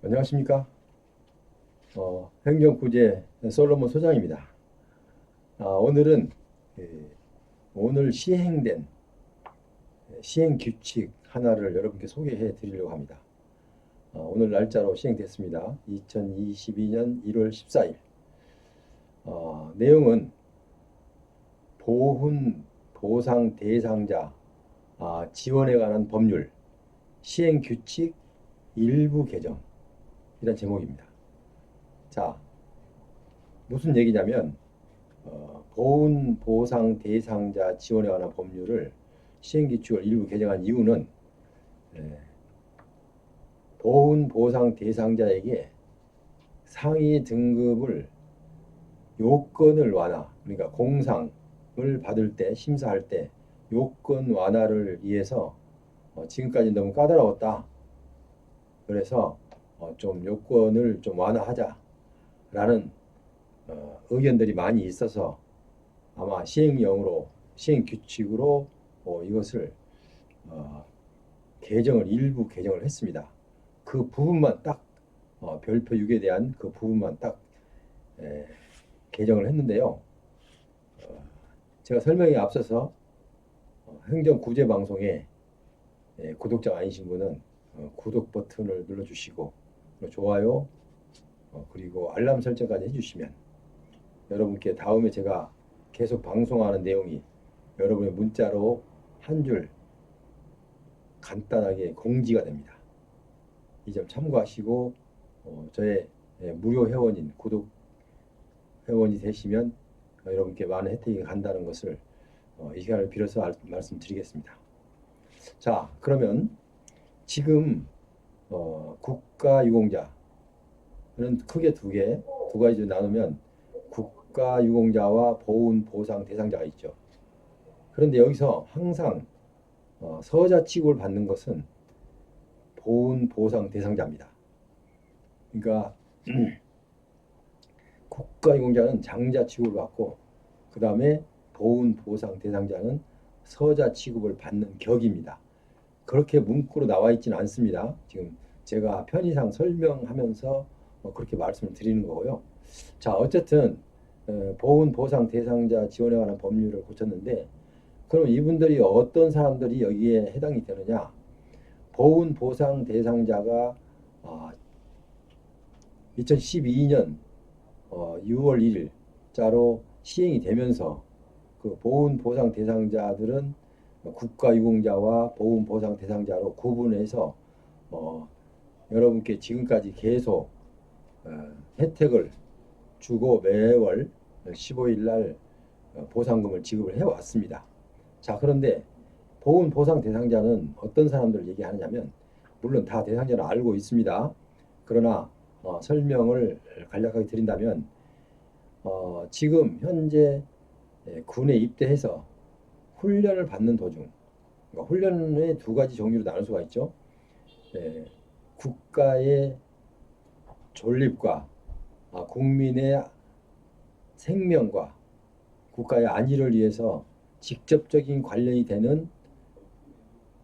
안녕하십니까? 행정구제 솔로몬 소장입니다. 오늘은 오늘 시행된 시행 규칙 하나를 여러분께 소개해 드리려고 합니다. 오늘 날짜로 시행됐습니다. 2022년 1월 14일. 내용은 보훈 보상 대상자 지원에 관한 법률 시행 규칙 일부 개정 이런 제목입니다. 자, 무슨 얘기냐면 보훈 보상 대상자 지원에 관한 법률을 시행규칙을 일부 개정한 이유는 보훈 보상 대상자에게 상위 등급을 요건을 완화, 그러니까 공상을 받을 때 심사할 때 요건 완화를 위해서 지금까지 너무 까다로웠다. 그래서 좀 요건을 좀 완화하자라는 의견들이 많이 있어서 아마 시행령으로 시행규칙으로 이것을 일부 개정을 했습니다. 그 부분만 딱 별표 6에 대한 그 부분만 딱 개정을 했는데요. 제가 설명에 앞서서 행정구제방송에 구독자가 아니신 분은 구독 버튼을 눌러주시고 좋아요 그리고 알람 설정까지 해주시면 여러분께 다음에 제가 계속 방송하는 내용이 여러분의 문자로 한 줄 간단하게 공지가 됩니다. 이 점 참고하시고 저의 무료 회원인 구독 회원이 되시면 여러분께 많은 혜택이 간다는 것을 이 시간을 빌어서 말씀드리겠습니다. 자, 그러면 지금 국가유공자는 크게 두 가지로 나누면 국가유공자와 보훈 보상 대상자가 있죠. 그런데 여기서 항상 서자 취급을 받는 것은 보훈 보상 대상자입니다. 그러니까 국가유공자는 장자 취급을 받고 그 다음에 보훈 보상 대상자는 서자 취급을 받는 격입니다. 그렇게 문구로 나와 있지는 않습니다. 지금 제가 편의상 설명하면서 그렇게 말씀을 드리는 거고요. 자, 어쨌든 보훈 보상 대상자 지원에 관한 법률을 고쳤는데 그럼 이분들이 어떤 사람들이 여기에 해당이 되느냐? 보훈 보상 대상자가 2012년 6월 1일 자로 시행이 되면서 그 보훈 보상 대상자들은 국가유공자와 보훈 보상 대상자로 구분해서 여러분께 지금까지 계속 혜택을 주고 매월 15일 날 보상금을 지급을 해왔습니다. 자, 그런데 보훈 보상 대상자는 어떤 사람들을 얘기하느냐면 물론 다 대상자는 알고 있습니다. 그러나 설명을 간략하게 드린다면 지금 현재 군에 입대해서 훈련을 받는 도중, 그러니까 훈련의 두 가지 종류로 나눌 수가 있죠. 국가의 존립과 국민의 생명과 국가의 안위를 위해서 직접적인 관련이 되는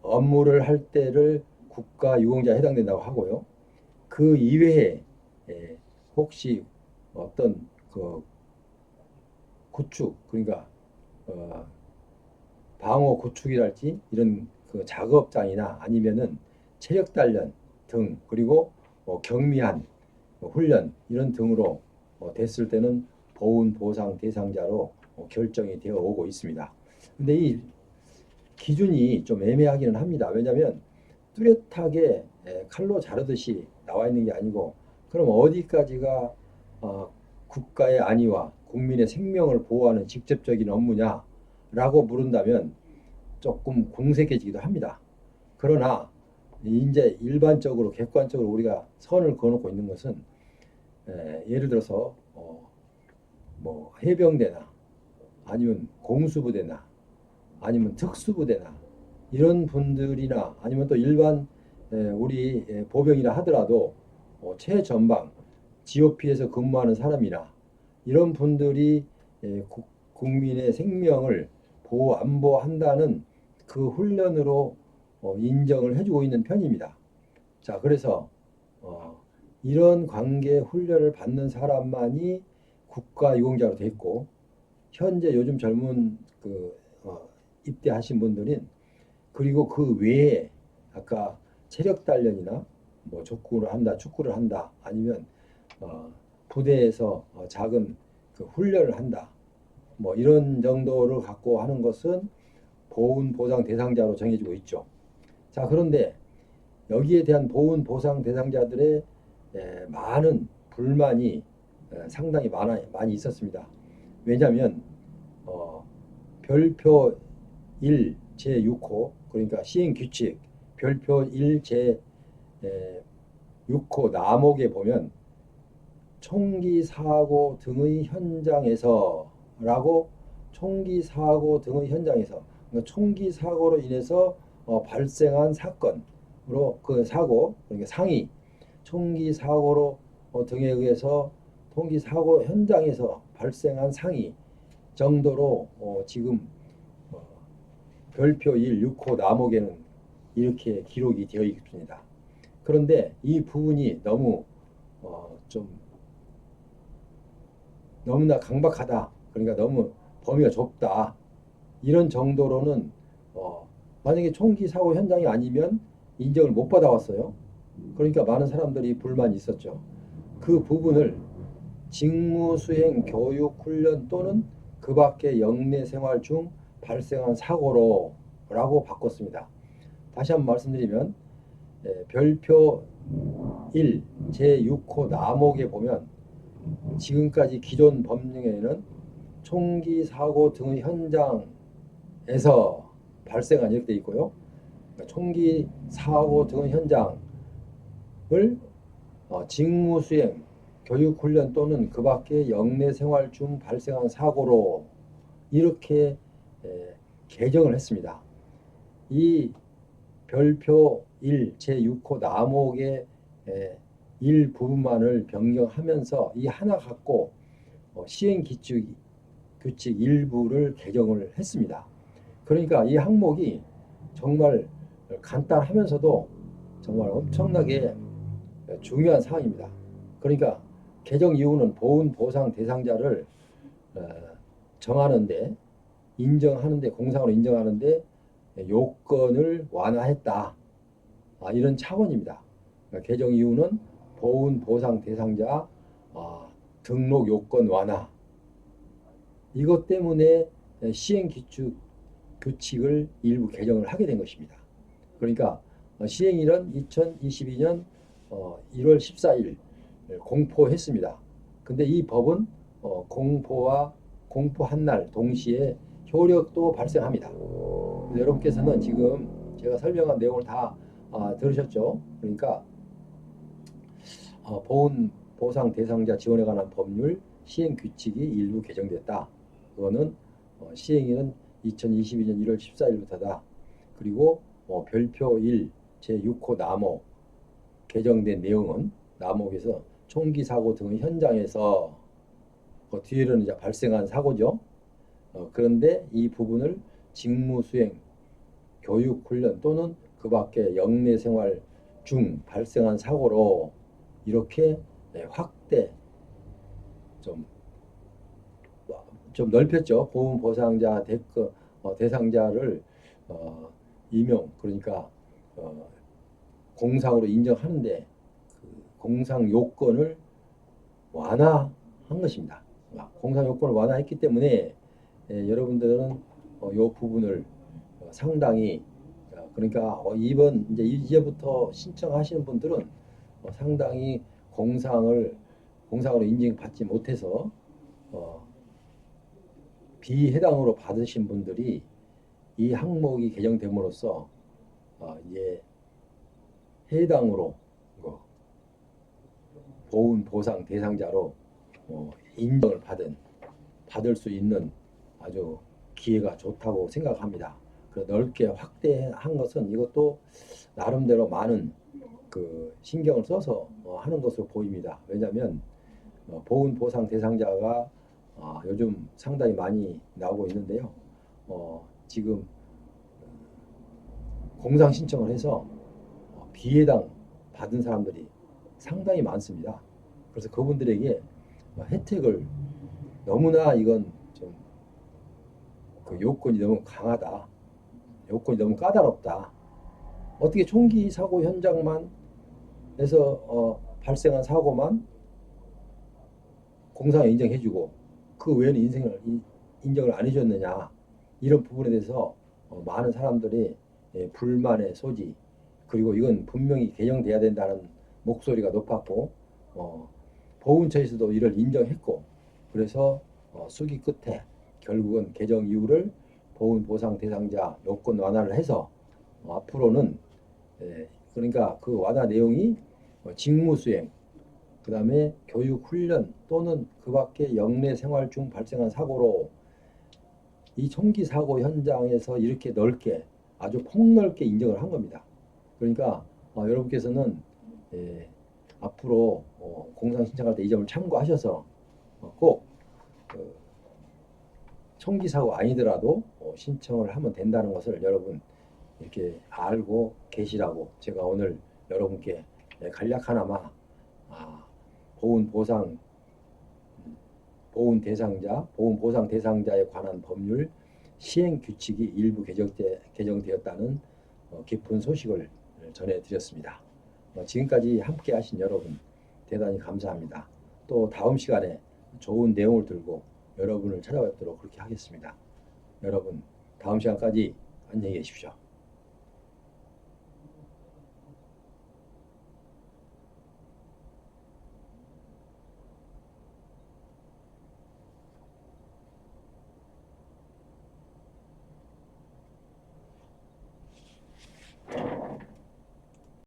업무를 할 때를 국가유공자에 해당된다고 하고요. 그 이외에 혹시 어떤 그 구축, 그러니까 방어 구축이랄지 이런 그 작업장이나 아니면은 체력 단련 등 그리고 경미한 훈련 이런 등으로 됐을 때는 보훈 보상 대상자로 결정이 되어 오고 있습니다. 근데 이 기준이 좀 애매하기는 합니다. 왜냐하면 뚜렷하게 칼로 자르듯이 나와 있는 게 아니고 그럼 어디까지가 국가의 안위와 국민의 생명을 보호하는 직접적인 업무냐라고 물은다면 조금 공색해지기도 합니다. 그러나 이제 일반적으로 객관적으로 우리가 선을 그어놓고 있는 것은 예를 들어서 뭐 해병대나 아니면 공수부대나 아니면 특수부대나 이런 분들이나 아니면 또 일반 우리 보병이라 하더라도 최전방 GOP에서 근무하는 사람이나 이런 분들이 국민의 생명을 보호 안보한다는 그 훈련으로 인정을 해주고 있는 편입니다. 자, 그래서 이런 관계 훈련을 받는 사람만이 국가유공자로 돼 있고, 현재 요즘 젊은 입대하신 분들은, 그리고 그 외에 아까 체력 단련이나 뭐 족구를 한다, 축구를 한다, 아니면 부대에서 작은 그 훈련을 한다, 뭐 이런 정도를 갖고 하는 것은 보훈 보상 대상자로 정해지고 있죠. 자, 그런데 여기에 대한 보훈 보상 대상자들의 많은 불만이 상당히 많이 있었습니다. 왜냐하면 별표 1 제6호, 그러니까 시행규칙 별표 1 제6호 남목에 보면 총기 사고 등의 현장에서라고, 총기 사고 등의 현장에서, 그러니까 총기 사고로 인해서 발생한 사건으로 그 사고, 그러니까 상위 총기 사고로 등에 의해서 총기 사고 현장에서 발생한 상위 정도로 지금 어, 별표 1 6호 남목에는 이렇게 기록이 되어 있습니다. 그런데 이 부분이 좀 너무나 강박하다. 그러니까 너무 범위가 좁다. 이런 정도로는 만약에 총기 사고 현장이 아니면 인정을 못 받아왔어요. 그러니까 많은 사람들이 불만이 있었죠. 그 부분을 직무수행 교육 훈련 또는 그 밖의 영내 생활 중 발생한 사고로 라고 바꿨습니다. 다시 한번 말씀드리면 별표 1 제6호 남목에 보면 지금까지 기존 법령에는 총기 사고 등의 현장에서 발생한 이렇게 돼 있고요. 그러니까 총기 사고 등의 현장을 직무수행, 교육훈련 또는 그 밖의 영내 생활 중 발생한 사고로 이렇게 개정을 했습니다. 이 별표 1 제6호 남목의 일부분만을 변경하면서 이 하나 갖고 시행규칙 일부를 개정을 했습니다. 그러니까 이 항목이 정말 간단하면서도 정말 엄청나게 중요한 사항입니다. 그러니까 개정 이유는 보훈 보상 대상자를 정하는데, 인정하는데, 공상으로 인정하는데 요건을 완화했다. 이런 차원입니다. 그러니까 개정 이유는 보훈 보상 대상자 등록 요건 완화. 이것 때문에 시행 규칙을 일부 개정을 하게 된 것입니다. 그러니까 시행일은 2022년 1월 14일 공포했습니다. 근데 이 법은 공포한 날 동시에 효력도 발생합니다. 여러분께서는 지금 제가 설명한 내용을 다 들으셨죠? 그러니까 보훈 보상 대상자 지원에 관한 법률 시행 규칙이 일부 개정됐다. 그거는 시행일은 2022년 1월 14일부터다. 그리고 별표 1 제6호 남목 개정된 내용은 남목에서 총기 사고 등의 현장에서 뒤에는 이제 발생한 사고죠. 그런데 이 부분을 직무수행, 교육훈련 또는 그 밖의 영내 생활 중 발생한 사고로 이렇게 확대 좀 넓혔죠. 보훈 보상자 대상자를 임용, 그러니까 공상으로 인정하는데 그 공상 요건을 완화한 것입니다. 공상 요건을 완화했기 때문에 여러분들은 이 부분을 상당히 그러니까 이번 이제부터 신청하시는 분들은 상당히 공상으로 인정받지 못해서 비해당으로 받으신 분들이 이 항목이 개정됨으로써 해당으로 보훈 보상 대상자로 인정을 받을 수 있는 아주 기회가 좋다고 생각합니다. 넓게 확대한 것은 이것도 나름대로 많은 신경을 써서 하는 것으로 보입니다. 왜냐하면 보훈 보상 대상자가 요즘 상당히 많이 나오고 있는데요. 지금 공상 신청을 해서 비해당 받은 사람들이 상당히 많습니다. 그래서 그분들에게 혜택을 너무나 이건 좀 그 요건이 너무 강하다. 요건이 너무 까다롭다. 어떻게 총기 사고 현장만 에서 발생한 사고만 공사에 인정해주고 그 외에는 인정을 안 해줬느냐 이런 부분에 대해서 많은 사람들이 불만의 소지 그리고 이건 분명히 개정돼야 된다는 목소리가 높았고 보훈처에서도 이를 인정했고 그래서 수기 끝에 결국은 개정 이후를 보훈 보상 대상자 요건 완화를 해서 앞으로는 그러니까 그 완화 내용이 직무수행, 그 다음에 교육훈련 또는 그 밖에 영내 생활 중 발생한 사고로 이 총기 사고 현장에서 이렇게 넓게 아주 폭넓게 인정을 한 겁니다. 그러니까 여러분께서는 앞으로 공상 신청할 때 이 점을 참고하셔서 꼭 총기 사고 아니더라도 신청을 하면 된다는 것을 여러분 이렇게 알고 계시라고 제가 오늘 여러분께 간략하나마 보훈 보상 대상자에 관한 법률 시행 규칙이 일부 개정되었다는 기쁜 소식을 전해드렸습니다. 지금까지 함께 하신 여러분 대단히 감사합니다. 또 다음 시간에 좋은 내용을 들고 여러분을 찾아뵙도록 그렇게 하겠습니다. 여러분 다음 시간까지 안녕히 계십시오.